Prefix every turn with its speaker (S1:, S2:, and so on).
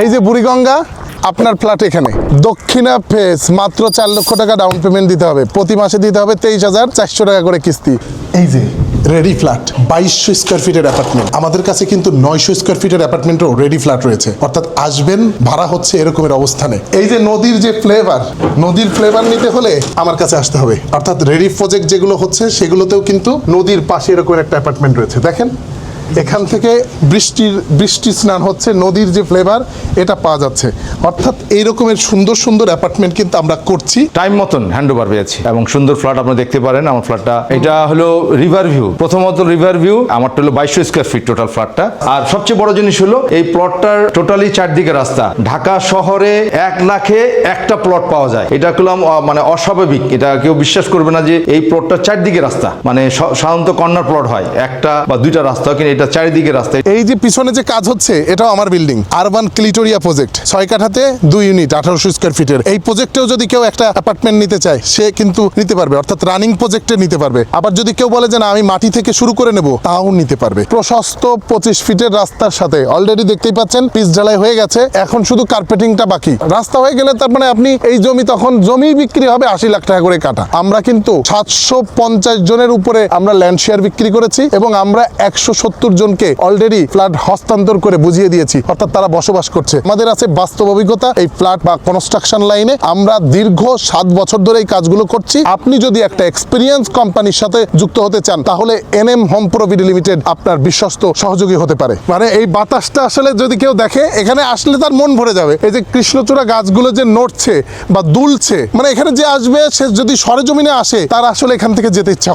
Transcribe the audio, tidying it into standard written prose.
S1: এই যে বুড়িগঙ্গা আপনার ফ্ল্যাট এখানে দক্ষিণা ফেস মাত্র 4 লক্ষ টাকা ডাউন পেমেন্ট দিতে হবে, প্রতি মাসে দিতে হবে 23,400 টাকা করে কিস্তি। এই যে রেডি ফ্ল্যাট 2200 স্কোয়ার ফিটের অ্যাপার্টমেন্ট, আমাদের কাছে কিন্তু 900 স্কোয়ার ফিটের অ্যাপার্টমেন্টও রেডি ফ্ল্যাট রয়েছে। অর্থাৎ আসবেন, ভাড়া হচ্ছে এরকমের অবস্থানে। এই যে নদীর যে ফ্লেভার, নদীর ফ্লেভার নিতে হলে আমার কাছে আসতে হবে। অর্থাৎ রেডি প্রজেক্ট যেগুলো হচ্ছে সেগুলোতেও কিন্তু নদীর পাশে এরকম একটা অ্যাপার্টমেন্ট রয়েছে। দেখেন এখান থেকে বৃষ্টি স্নান হচ্ছে, নদীর যে ফ্লেভার এটা পাওয়া যাচ্ছে। অর্থাৎ এই রকমের সুন্দর সুন্দর অ্যাপার্টমেন্ট কিন্তু আমরা করছি।
S2: টাইম মতন হ্যান্ডওভার পেয়েছি এবং সুন্দর ফ্ল্যাট আপনি দেখতে পারেন। আমার ফ্ল্যাটটা এটা হলো রিভার ভিউ, প্রথমত রিভার ভিউ। আমারটা হলো 2200 স্কোয়ার ফিট টোটাল ফ্ল্যাটটা। আর সবচেয়ে বড় জিনিস হলো এই প্লটটার টোটালি চারদিকে রাস্তা। ঢাকা শহরে 1 লাখে একটা প্লট পাওয়া যায়, এটা করলাম মানে অস্বাভাবিক। এটা কেউ বিশ্বাস করবে না যে এই প্লটটা চারদিকে রাস্তা, মানে সাধারণত কর্নার প্লট হয় একটা বা দুইটা রাস্তা, কিন্তু এটা চারিদিকে রাস্তা।
S1: এই যে পিছনে যে কাজ হচ্ছে এটাও আমার বিল্ডিং, আরবান ক্লিটোরিয়া প্রজেক্ট, 6 কাঠাতে 2 ইউনিট 1800 স্কোয়ার ফিটের। এই প্রজেক্টেও যদি কেউ একটা অ্যাপার্টমেন্ট নিতে চায় সে কিন্তু নিতে পারবে, অর্থাৎ রানিং প্রজেক্টে নিতে পারবে। আবার যদি কেউ বলে যে না আমি মাটি থেকে শুরু করে নেব, তাও নিতে পারবে। প্রশস্ত 25 ফিটের রাস্তার সাথে অলরেডি দেখতেই পাচ্ছেন পিচ ঢালাই হয়ে গেছে, এখন শুধু কার্পেটিংটা বাকি। রাস্তা হয়ে গেলে তার মানে আপনি এই জমি তখন জমি বিক্রি হবে 80 লাখ টাকা করে কাটা। আমরা কিন্তু 750 জনের উপরে আমরা ল্যান্ড শেয়ার বিক্রি করেছি এবং আমরা 170 জনকে অলরেডি ফ্ল্যাট হস্তান্তর করে বুঝিয়ে দিয়েছি, অর্থাৎ তারা বসবাস করছে। আমাদের আছে বাস্তব অভিজ্ঞতা এই ফ্ল্যাট বা কনস্ট্রাকশন লাইনে। আমরা দীর্ঘ 7 বছর ধরে এই কাজগুলো করছি। আপনি যদি একটা এক্সপিরিয়েন্স কোম্পানির সাথে যুক্ত হতে চান তাহলে এনএম হোম প্রভিডি লিমিটেড আপনার বিশ্বস্ত সহযোগী হতে পারে। মানে এই বাতাসটা আসলে যদি কেউ দেখে এখানে আসলে তার মন ভরে যাবে। এই যে কৃষ্ণচূড়া গাছগুলো যে নড়ছে বা দুলছে, মানে এখানে যে আসবে সে যদি সরেজমিনে আসে তার আসলে এখান থেকে যেতে ইচ্ছা